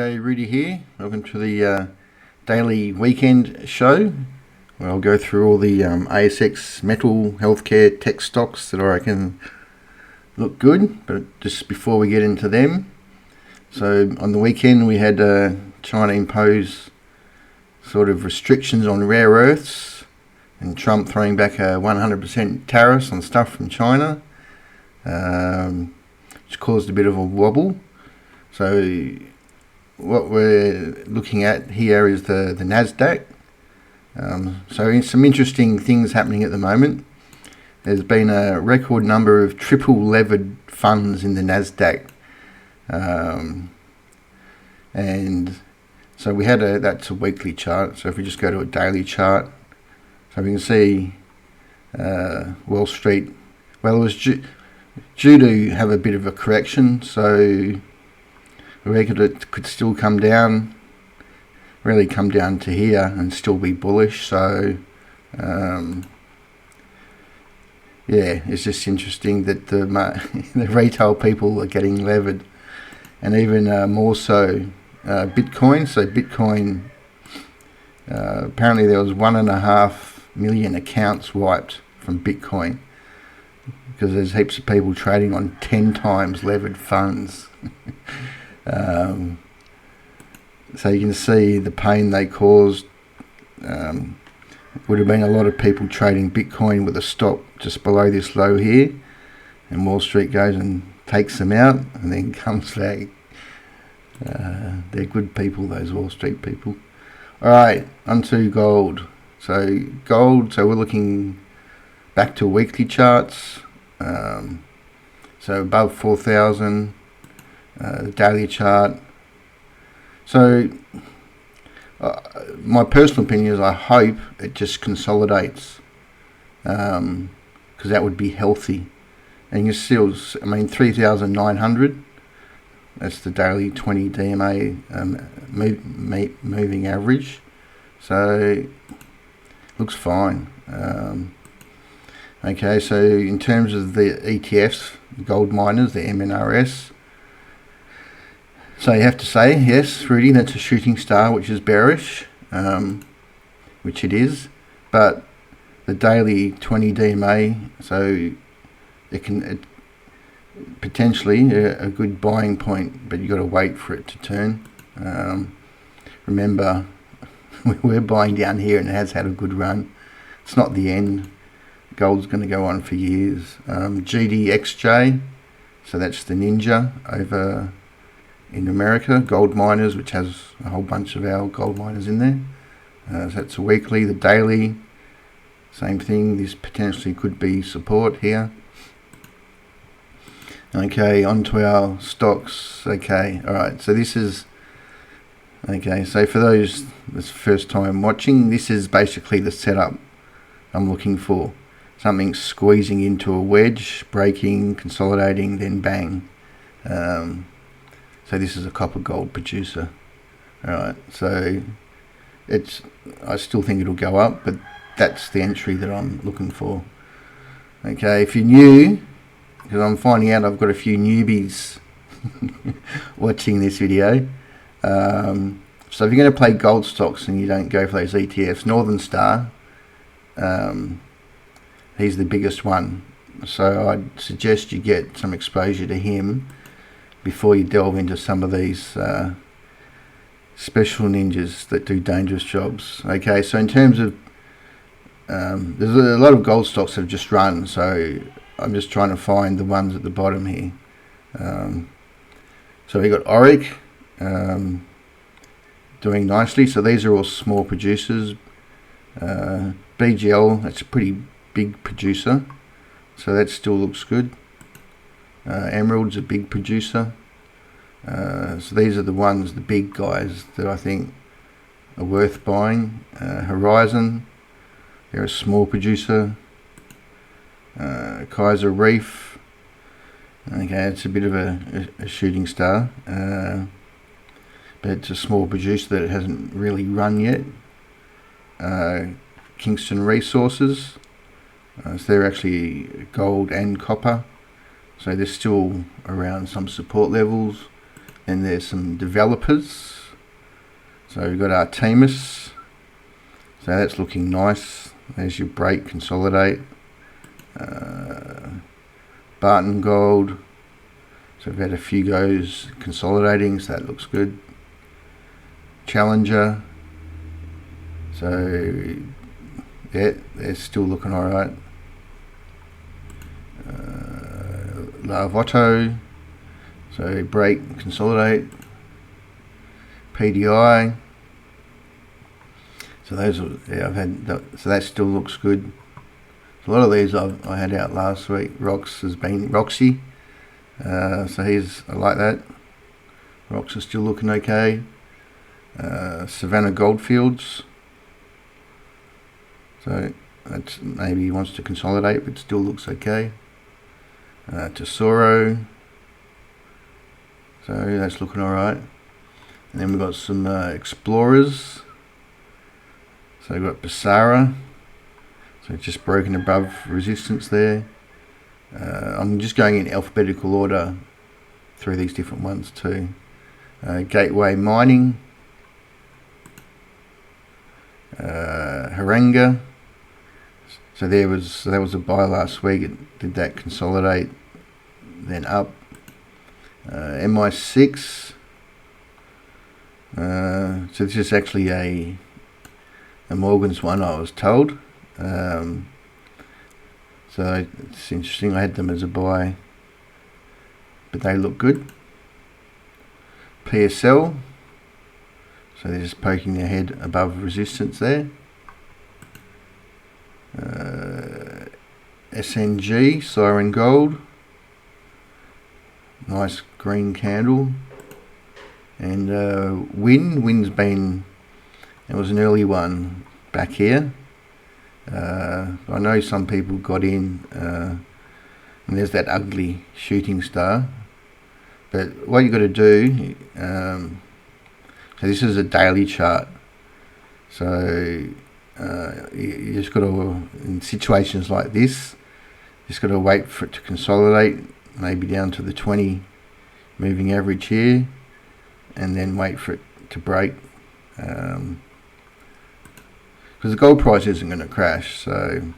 G'day, Rudy here. Welcome to the daily weekend show where I'll go through all the ASX metal, healthcare, tech stocks that I reckon look good. But just before we get into them, so on the weekend we had China impose sort of restrictions on rare earths and Trump throwing back a 100% tariffs on stuff from China, which caused a bit of a wobble. So what we're looking at here is the NASDAQ. So some interesting things happening at the moment. There's been a record number of triple levered funds in the NASDAQ. And so we had that's a weekly chart. So if we just go to a daily chart, so we can see Wall Street, well, it was due to have a bit of a correction. So we reckon it could still come down, really come down to here and still be bullish. So yeah, it's just interesting that the retail people are getting levered, and even more so Bitcoin. So Bitcoin, apparently there was 1.5 million accounts wiped from Bitcoin because there's heaps of people trading on 10 times levered funds. So you can see the pain they caused. Would have been a lot of people trading Bitcoin with a stop just below this low here, and Wall Street goes and takes them out and then comes back. They're good people, those Wall Street people. Alright, onto gold. So gold, so we're looking back to weekly charts. So above 4,000. The daily chart. So my personal opinion is I hope it just consolidates, because that would be healthy. And you still, I mean, 3,900. That's the daily 20 DMA moving average. So looks fine. Okay, so in terms of the ETFs, the gold miners, the MNRS. So you have to say, yes, Rudy, that's a shooting star, which is bearish, which it is. But the daily 20 DMA, so it potentially a good buying point, but you've got to wait for it to turn. Remember, we're buying down here and it has had a good run. It's not the end. Gold's going to go on for years. GDXJ, so that's the ninja over in America, gold miners, which has a whole bunch of our gold miners in there. So that's a weekly. The daily, same thing. This potentially could be support here. Okay, onto our stocks. Okay, all right. So this is okay. So for those that's first time watching, this is basically the setup I'm looking for. Something squeezing into a wedge, breaking, consolidating, then bang. So this is a copper gold producer. Alright, so I still think it'll go up, but that's the entry that I'm looking for. Okay, if you're new, because I'm finding out I've got a few newbies watching this video. So if you're going to play gold stocks and you don't go for those ETFs, Northern Star, he's the biggest one. So I'd suggest you get some exposure to him before you delve into some of these special ninjas that do dangerous jobs. Okay, so in terms of there's a lot of gold stocks that have just run, so I'm just trying to find the ones at the bottom here. So we got Oric doing nicely. So these are all small producers. BGL, that's a pretty big producer, so that still looks good. Emerald's a big producer. So these are the ones, the big guys that I think are worth buying. Horizon, they're a small producer. Kaiser Reef, okay, it's a bit of a shooting star, but it's a small producer that hasn't really run yet. Kingston Resources, so they're actually gold and copper. So they're still around some support levels. And there's some developers. So we've got Artemis, so that's looking nice. There's your break, consolidate. Barton Gold, so we've had a few goes consolidating, so that looks good. Challenger, so yeah, they're still looking alright. Larvotto, so break, consolidate. PDI, so those are, yeah, I've had that, so that still looks good. So a lot of these I had out last week. Rox has been Roxy, so I like that. Rox is still looking okay. Savannah Goldfields, so that's maybe he wants to consolidate, but still looks okay. Tesoro, so that's looking alright. And then we've got some explorers. So we've got Basara, so just broken above resistance there. I'm just going in alphabetical order through these different ones too. Gateway Mining, Haranga. So that was a buy last week. It did that consolidate, then up. MI6. So this is actually a Morgan's one, I was told. So it's interesting. I had them as a buy, but they look good. PSL, so they're just poking their head above resistance there. SNG, Siren Gold, nice green candle. And Win's been, it was an early one back here. I know some people got in, and there's that ugly shooting star. But what you got to do, so this is a daily chart. So you just got to, in situations like this, just got to wait for it to consolidate, maybe down to the 20 moving average here, and then wait for it to break, because the gold price isn't going to crash. So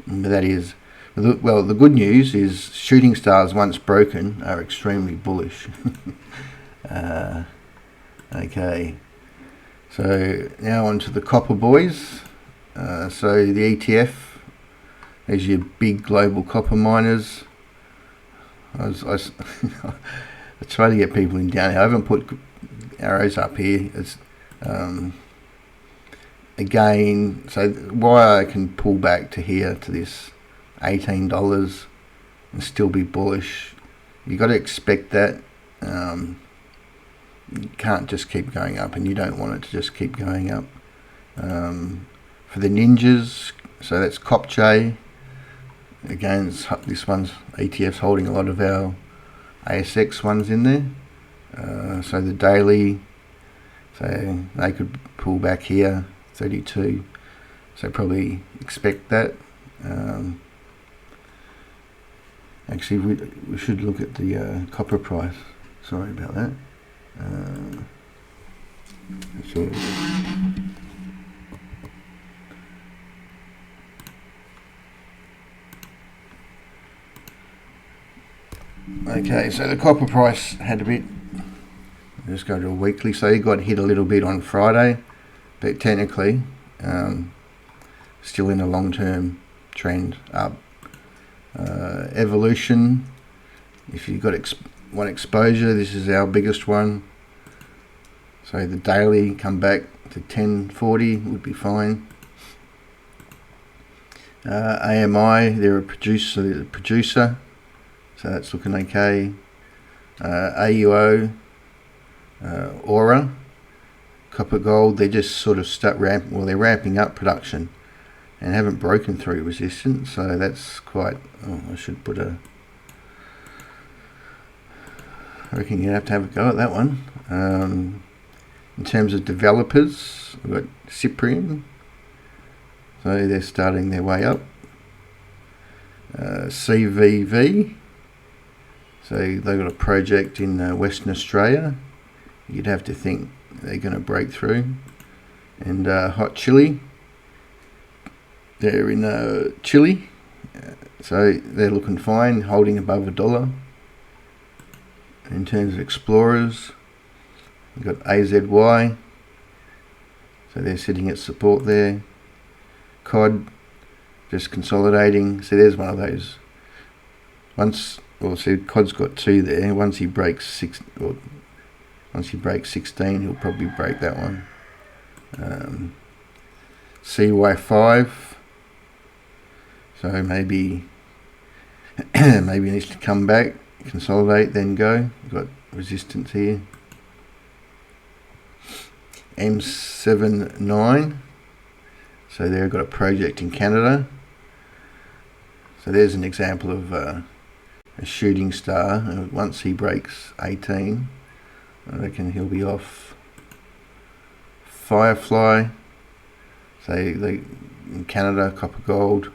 that is, well, the good news is shooting stars once broken are extremely bullish. Okay, so now on to the copper boys. So the ETF, there's your big global copper miners. I try to get people in down here. I haven't put arrows up here. It's again, so why I can pull back to here to this $18 and still be bullish. You got to expect that. You can't just keep going up, and you don't want it to just keep going up. For the ninjas, so that's CopJ. Again, this one's ETFs holding a lot of our ASX ones in there. So the daily, so they could pull back here, 32. So probably expect that. Actually, we should look at the copper price. Sorry about that. Sure. Okay, so the copper price had a bit, just go to a weekly, so it got hit a little bit on Friday, but technically still in a long-term trend up. Evolution, if you've got one exposure, this is our biggest one, so the daily come back to 1040 would be fine. AMI, they're a producer, so that's looking okay. AUO, Aura, copper gold, they just sort of they're ramping up production and haven't broken through resistance, so that's quite, I should put I reckon you have to have a go at that one. In terms of developers, we've got Cyprian, so they're starting their way up. CVV, so they've got a project in Western Australia. You'd have to think they're going to break through. And hot chili, they're in Chile, so they're looking fine, holding above $1. In terms of explorers, we've got AZY, so they're sitting at support there. COD, just consolidating. So there's one of those. So COD's got 2 there. Once he breaks 16, he'll probably break that one. CY5, so maybe he needs to come back, consolidate, then go. We've got resistance here. M79, so they've got a project in Canada. So there's an example of a shooting star. Once he breaks 18, I reckon he'll be off. Firefly, so they in Canada, copper gold.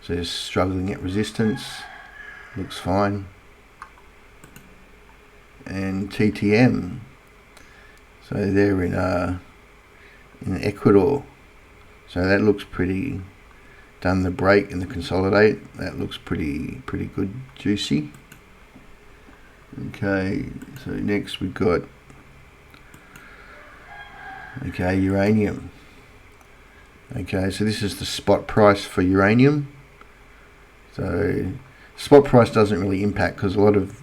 So just struggling at resistance, looks fine. And TTM, so they're in Ecuador, so that looks pretty. Done the break and the consolidate. That looks pretty good, juicy. Okay, so next we've got uranium. Okay, so this is the spot price for uranium. So spot price doesn't really impact because a lot of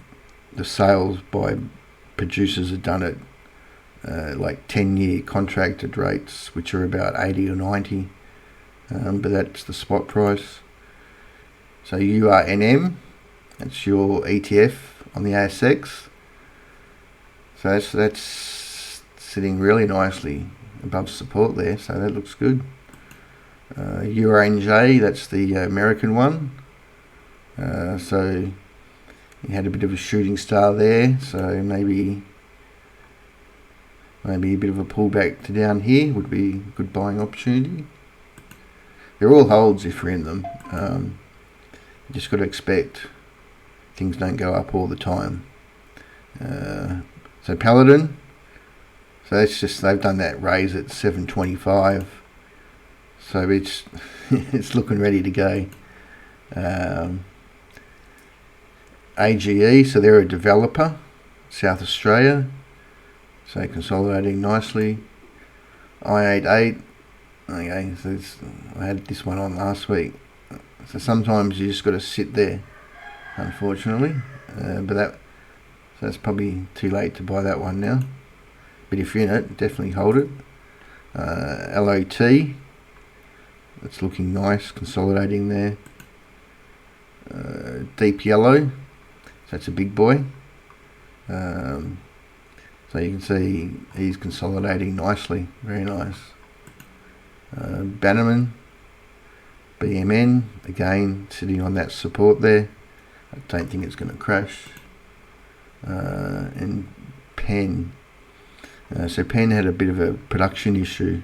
the sales by producers are done at like 10-year contracted rates, which are about 80 or 90. But that's the spot price. So URNM, that's your ETF on the ASX. So that's sitting really nicely above support there, so that looks good. URNJ, that's the American one. So you had a bit of a shooting star there, so maybe a bit of a pullback to down here would be a good buying opportunity. They're all holds if you're in them. You just got to expect things don't go up all the time. So Paladin, so that's just, they've done that raise at 725, so it's it's looking ready to go. AGE, so they're a developer, South Australia, so consolidating nicely. I88, okay, so I had this one on last week, so sometimes you just got to sit there, unfortunately, so that's probably too late to buy that one now, but if you're in it, definitely hold it. LOT, it's looking nice, consolidating there. Deep yellow, so that's a big boy. So you can see he's consolidating nicely, very nice. Bannerman, BMN, again sitting on that support there. I don't think it's going to crash. And Penn, so Penn had a bit of a production issue,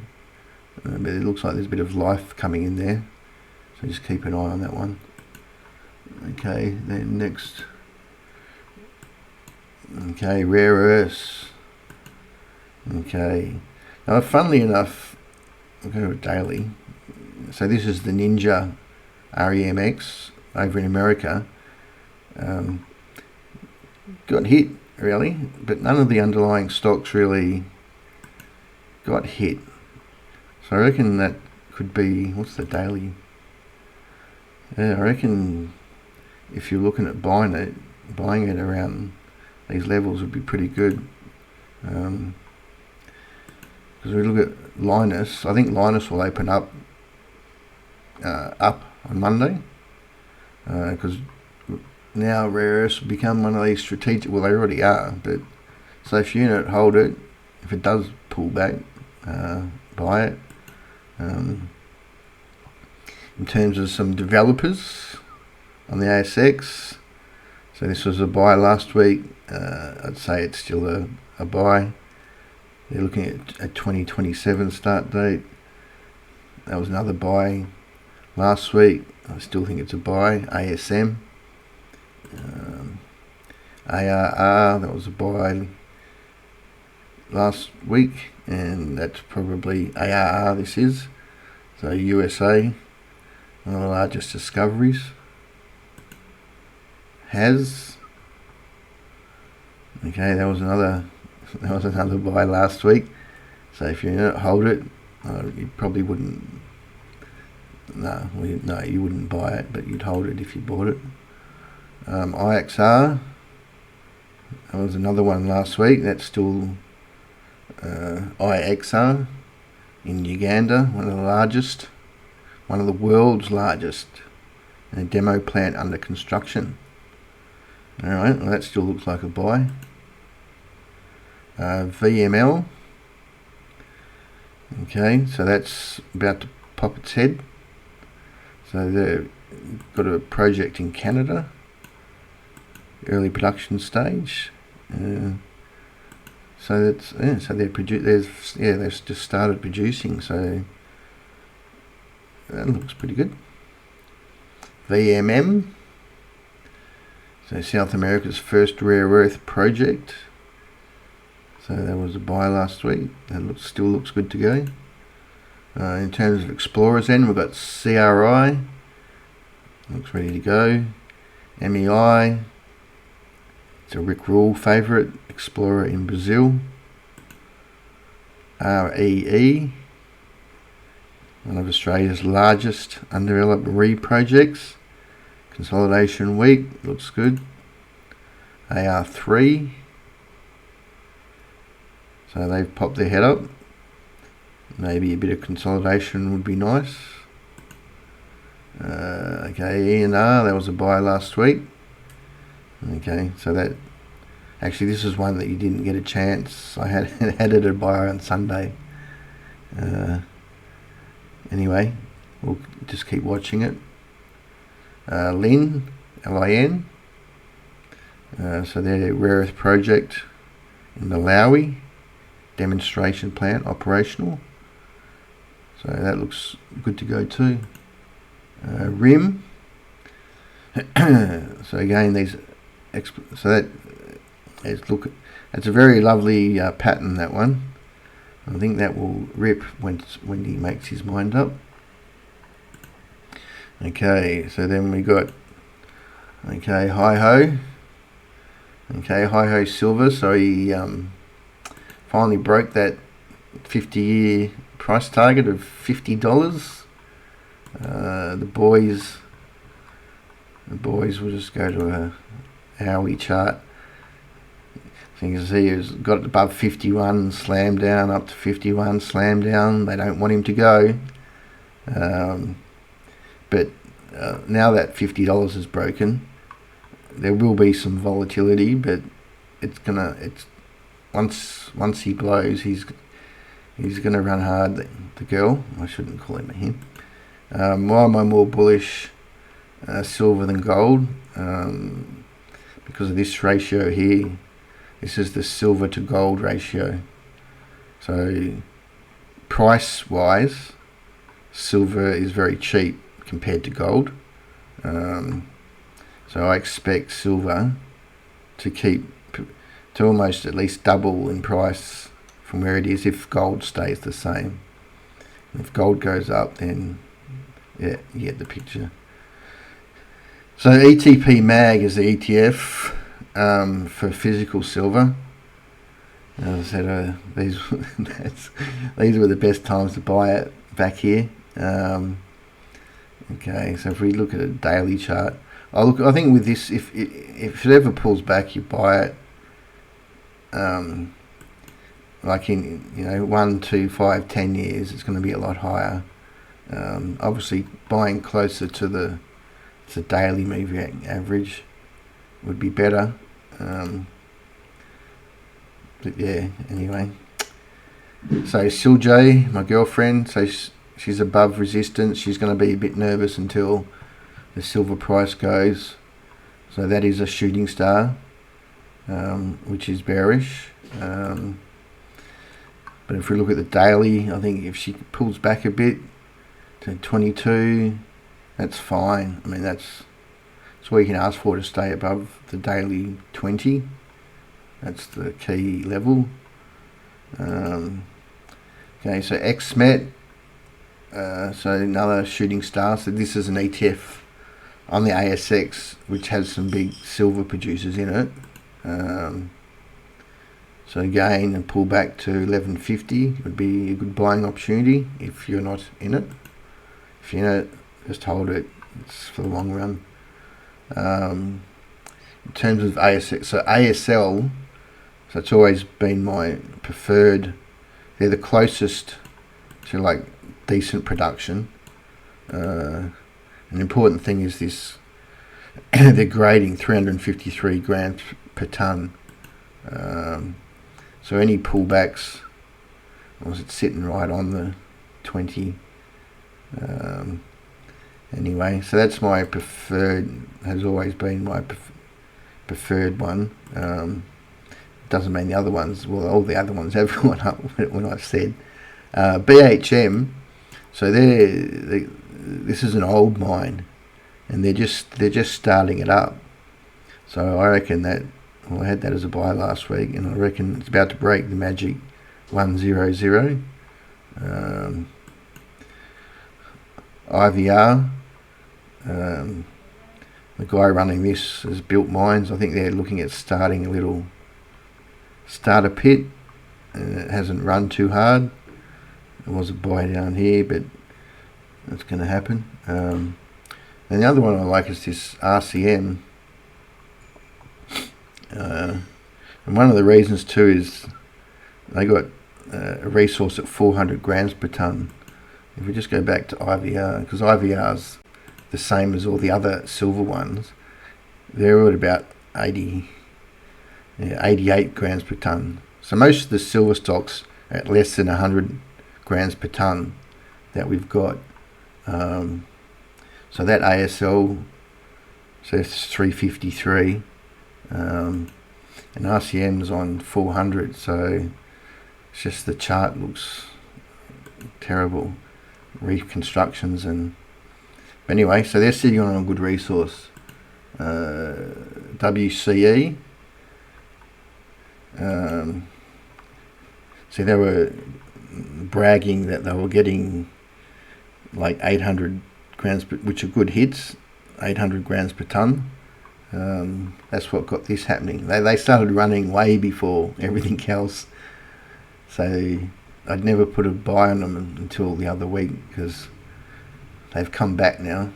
but it looks like there's a bit of life coming in there, so just keep an eye on that one. Okay, then next, okay, rare earths. Okay, now funnily enough, I'll go to daily. So this is the Ninja REMX over in America. Got hit really, but none of the underlying stocks really got hit. So I reckon that could be, what's the daily? Yeah, I reckon if you're looking at buying it around these levels would be pretty good. Because we look at Linus, I think Linus will open up on Monday, because now rare earths will become one of these strategic, well they already are, but so if you're in it, hold it. If it does pull back, buy it. In terms of some developers on the ASX, so this was a buy last week. I'd say it's still a buy. They're looking at a 2027 start date. That was another buy last week. I still think it's a buy. ASM, ARR, that was a buy last week, and that's probably ARR. This is so USA, one of the largest discoveries. Has okay, that was another buy last week. So if you don't hold it, you probably wouldn't. No, you wouldn't buy it, but you'd hold it if you bought it. IXR, that was another one last week. That's still IXR in Uganda, one of the world's largest, and a demo plant under construction. Alright, well, that still looks like a buy. VML, okay, so that's about to pop its head. So they've got a project in Canada, early production stage. So that's so they've just started producing. So that looks pretty good. VMM, so South America's first rare earth project. So that was a buy last week. That still looks good to go. In terms of explorers, then we've got CRI, looks ready to go. MEI, it's a Rick Rule favourite, explorer in Brazil. REE, one of Australia's largest undeveloped projects. Consolidation week, looks good. AR3, so they've popped their head up. Maybe a bit of consolidation would be nice. Okay, ENR, that was a buy last week. Okay, so that actually this is one that you didn't get a chance. I had it a buy on Sunday. Anyway, we'll just keep watching it. LIN, LIN. So they're a rare earth project in Malawi. Demonstration plant operational. So that looks good to go too. RIM. So again, it's a very lovely pattern, that one. I think that will rip when he makes his mind up. Okay, so then we got Hi-Ho. Okay, Hi-Ho Silver. So he finally broke that 50-year price target of $50. The boys will just go to a hourly chart. So you can see he's got above 51, slam down, up to 51, slam down. They don't want him to go. But now that $50 is broken, there will be some volatility, but once he blows, he's gonna run hard. The girl, I shouldn't call him a him. Why am I more bullish silver than gold? Because of this ratio here. This is the silver to gold ratio. So price wise, silver is very cheap compared to gold. So I expect silver to almost at least double in price from where it is if gold stays the same. If gold goes up, then yeah, you get the picture. So ETP MAG is the ETF for physical silver. As I said, these were the best times to buy it back here. Okay, so if we look at a daily chart, I think with this, if it ever pulls back, you buy it. Like in 1, 2, 5, 10 years, it's going to be a lot higher. Obviously, buying closer to the daily moving average would be better. But yeah, anyway. So Silj, my girlfriend, so she's above resistance. She's going to be a bit nervous until the silver price goes. So that is a shooting star, which is bearish. But if we look at the daily, I think if she pulls back a bit to 22, that's fine. I mean, that's what you can ask for, to stay above the daily 20. That's the key level. Okay, so XMET, so another shooting star. So this is an ETF on the ASX, which has some big silver producers in it. So again, a pullback to 1150 would be a good buying opportunity if you're not in it. If you're in it, just hold it. It's for the long run. In terms of ASX, so ASL, so it's always been my preferred. They're the closest to like decent production. An important thing is this: they're grading 353 grams per tonne. So any pullbacks, was it sitting right on the 20? Anyway, so that's my preferred, has always been my preferred one. Doesn't mean the other ones, well, all the other ones have gone up when I've said. BHM, so this is an old mine, and they're just starting it up. So I reckon that, well, I had that as a buy last week, and I reckon it's about to break the magic 100. IVR, the guy running this has built mines. I think they're looking at starting a little starter pit, and it hasn't run too hard. There was a buy down here, but that's going to happen. And the other one I like is this RCM. And one of the reasons too is they got a resource at 400 grams per tonne. If we just go back to IVR, because IVR's the same as all the other silver ones, they're at about 88 grams per tonne. So most of the silver stocks are at less than 100 grams per tonne that we've got. So that ASL, so it's 353, and RCM's on 400. So it's just the chart looks terrible, reconstructions and. But anyway, so they're sitting on a good resource. WCE. So they were bragging that they were getting like 800 grams, which are good hits, 800 grams per tonne. That's what got this happening. They started running way before everything else. So I'd never put a buy on them until the other week, because they've come back now.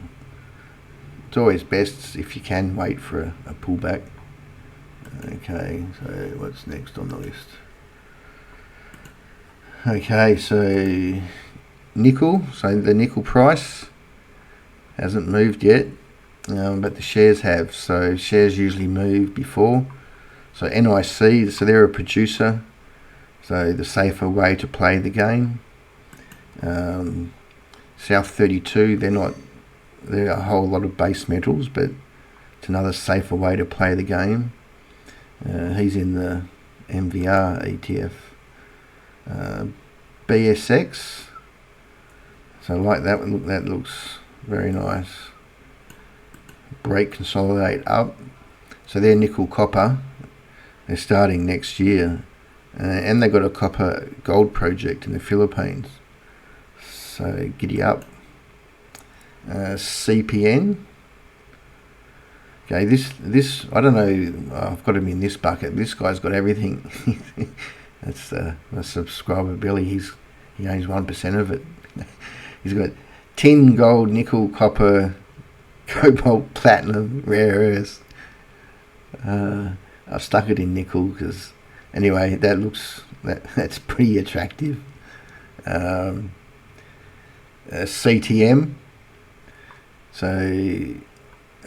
It's always best if you can wait for a pullback. Okay, so what's next on the list? Okay, so nickel. So the nickel price hasn't moved yet, but the shares have. So shares usually move before. So NIC, so they're a producer. So the safer way to play the game. South 32, they're a whole lot of base metals, but it's another safer way to play the game. He's in the MVR ETF. BSX, so I like that one. That looks very nice. Break, consolidate up. So they're nickel copper. They're starting next year, and they've got a copper gold project in the Philippines. So giddy up. CPN. Okay, this I don't know. I've got him in this bucket. This guy's got everything. That's a subscriber Billy. He owns 1% of it. He's got tin, gold, nickel, copper, cobalt, platinum, rare earths. I've stuck it in nickel because anyway, that's pretty attractive. CTM. So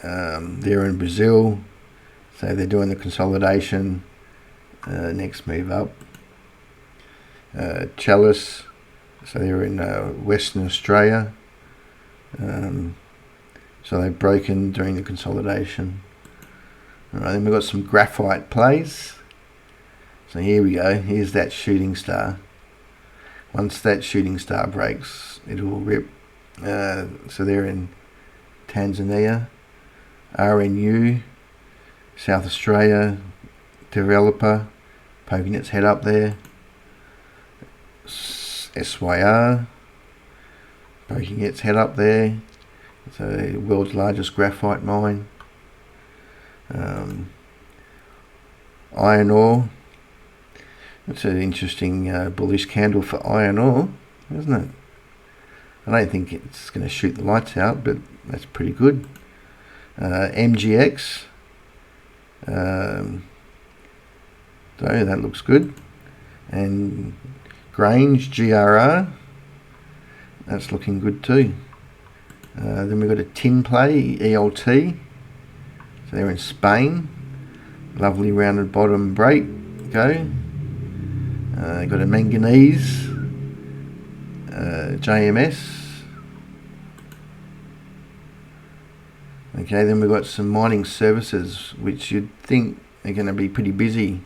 they're in Brazil. So they're doing the consolidation. Next move up. Chalice, so they're in Western Australia. So they've broken during the consolidation. Alright, then we've got some graphite plays. So here we go. Here's that shooting star. Once that shooting star breaks, it will rip. So they're in Tanzania. RNU, South Australia, developer, poking its head up there. SYR poking its head up there. It's the world's largest graphite mine. Iron ore. It's an interesting bullish candle for iron ore, isn't it? I don't think it's going to shoot the lights out, but that's pretty good. MGX. So that looks good. And Grange, GRR. That's looking good too. Then we've got a tin play, ELT. So they're in Spain. Lovely rounded bottom break. Go. Got a manganese. JMS. Okay, then we've got some mining services, which you'd think are going to be pretty busy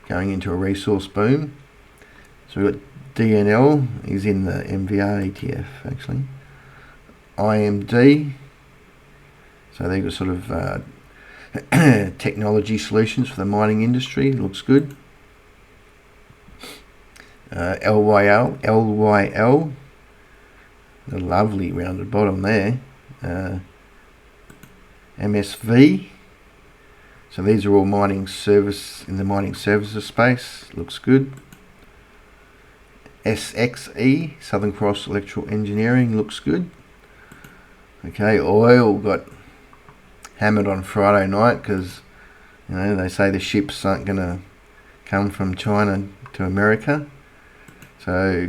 going into a resource boom. So we've got DNL, is in the MVR ETF actually. IMD, so they've got sort of technology solutions for the mining industry, looks good. LYL, the lovely rounded bottom there. MSV, so these are all mining service in the mining services space, looks good. SXE, Southern Cross Electrical Engineering, looks good. Okay, oil got hammered on Friday night because they say the ships aren't going to come from China to America. So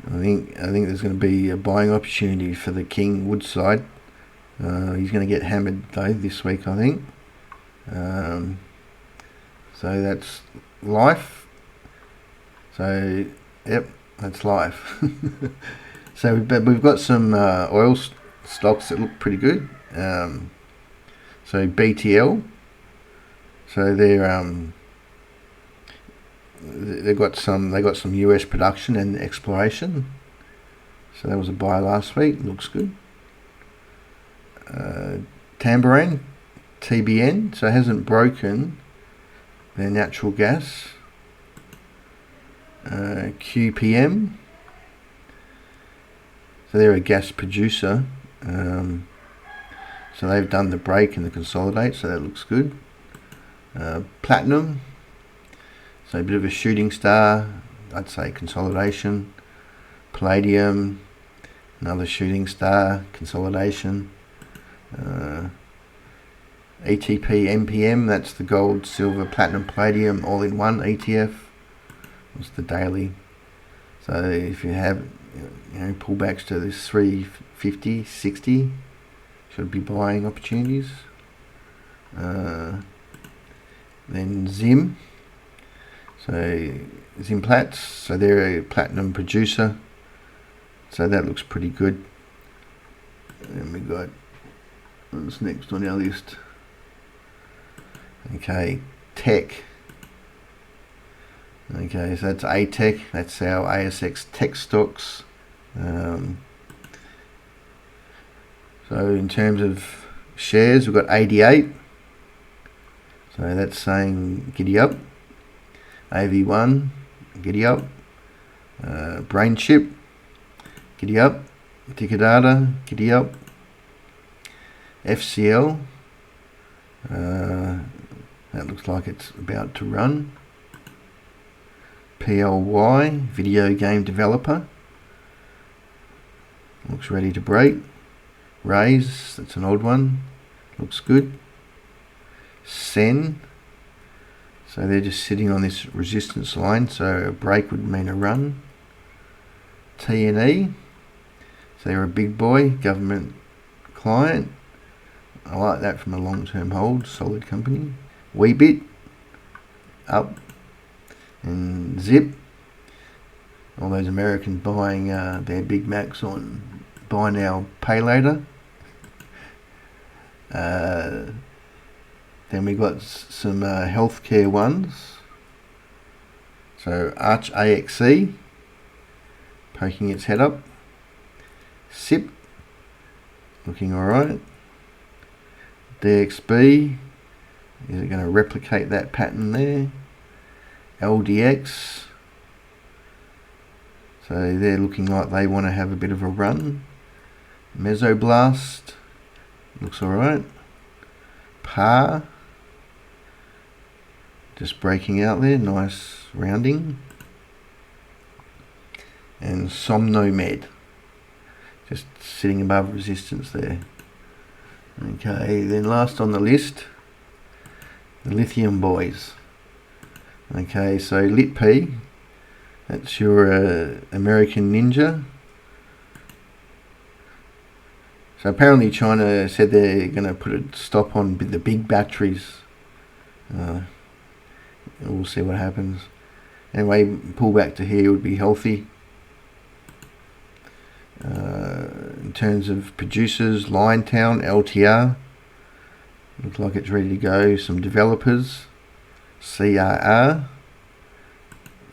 I think there's going to be a buying opportunity for the King Woodside. He's going to get hammered though this week, I think. So that's life. So yep, that's life. So we've got some oil stocks that look pretty good. So BTL. So they got some US production and exploration. So that was a buy last week. Looks good. Tambourine, TBN. So it hasn't broken their natural gas. QPM. So they're a gas producer. So they've done the break and the consolidate. So that looks good. Platinum. So a bit of a shooting star, I'd say consolidation. Palladium, another shooting star, consolidation. ETP MPM, that's the gold, silver, platinum, palladium all in one ETF. It's the daily. So if you have pullbacks to this 350, 60, should be buying opportunities. Then Zim. So Zimplats, so they're a platinum producer. So that looks pretty good. And we got, what's next on our list? Okay, Tech. Okay, so that's ATech. That's our ASX tech stocks. So in terms of shares, we've got 88. So that's saying giddy up. AV1, giddy up. Brain chip, giddy up. Ticker data, giddy up. FCL, that looks like it's about to run. PLY, video game developer, looks ready to break. Raise, that's an old one, looks good. Sen, so they're just sitting on this resistance line, so a break would mean a run. TNE, so they're a big boy, government client. I like that from a long-term hold, solid company. Weebit, up. And Zip, all those Americans buying their Big Macs on buy now, pay later. Then we got some healthcare ones. So Arch AXE, poking its head up. SIP, looking alright. DXB, is it going to replicate that pattern there? LDX, So they're looking like they want to have a bit of a run. Mesoblast looks alright. Par just breaking out there, nice rounding. And Somnomed just sitting above resistance there. Okay, then last on the list, the Lithium boys. Okay, so LitP, that's your American Ninja. So apparently China said they're going to put a stop on the big batteries. We'll see what happens. Anyway, pull back to here would be healthy. In terms of producers, Liontown, LTR, looks like it's ready to go. Some developers, CRR,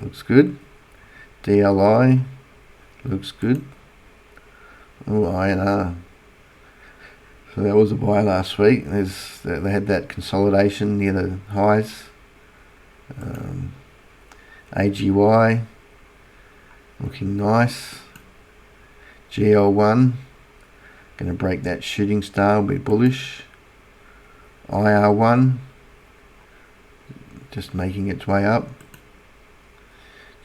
looks good. DLI, looks good. Oh, INR. So that was a buy last week. They had that consolidation near the highs. AGY, looking nice. GL1, going to break that shooting star, will be bullish. IR1, just making its way up.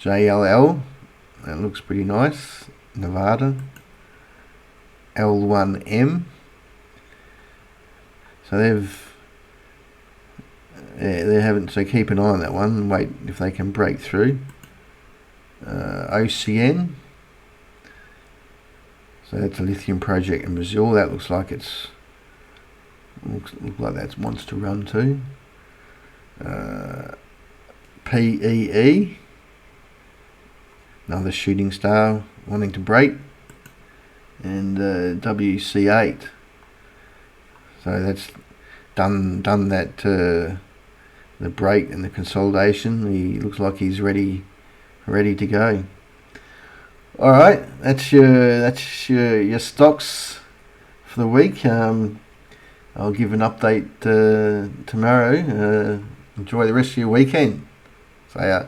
JLL, that looks pretty nice. Nevada. L1M, so they haven't, so keep an eye on that one, wait if they can break through. OCN, so that's a lithium project in Brazil. That looks like looks like that wants to run too. PEE, another shooting star wanting to break. And WC8, so that's done that the break and the consolidation. He looks like he's ready to go. All right, that's your stocks for the week. I'll give an update tomorrow. Enjoy the rest of your weekend. See ya.